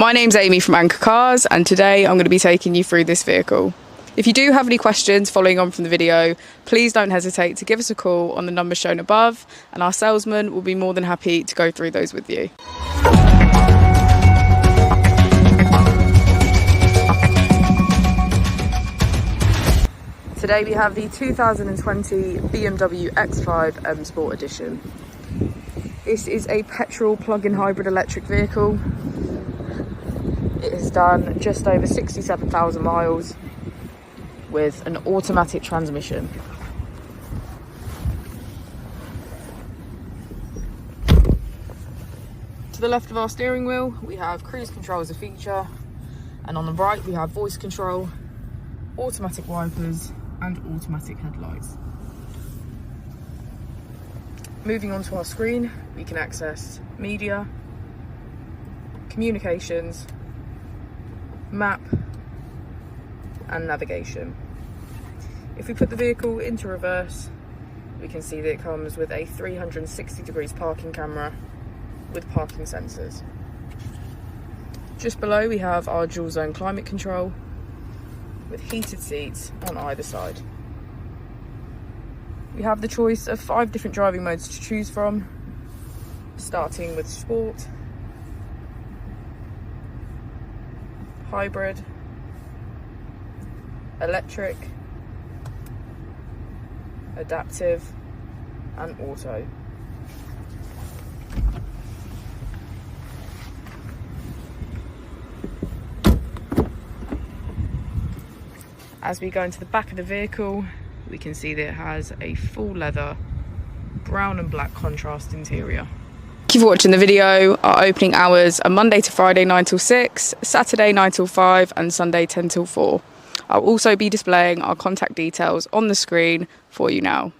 My name's Amy from Anchor Cars, and today I'm going to be taking you through this vehicle. If you do have any questions following on from the video, please don't hesitate to give us a call on the number shown above, and our salesman will be more than happy to go through those with you. Today we have the 2020 BMW X5 M Sport Edition. This is a petrol plug-in hybrid electric vehicle. It has done just over 67,000 miles with an automatic transmission. To the left of our steering wheel, we have cruise control as a feature, and on the right we have voice control, automatic wipers and automatic headlights. Moving on to our screen, we can access media, communications, map and navigation. If we put the vehicle into reverse, we can see that it comes with a 360 degrees parking camera with parking sensors. Just below we have our dual zone climate control with heated seats on either side. We have the choice of 5 different driving modes to choose from, starting with sport, hybrid, electric, adaptive and auto. As we go into the back of the vehicle, we can see that it has a full leather brown and black contrast interior. Thank you for watching the video. Our opening hours are Monday to Friday 9 till 6, Saturday 9 till 5 and Sunday 10 till 4. I'll also be displaying our contact details on the screen for you now.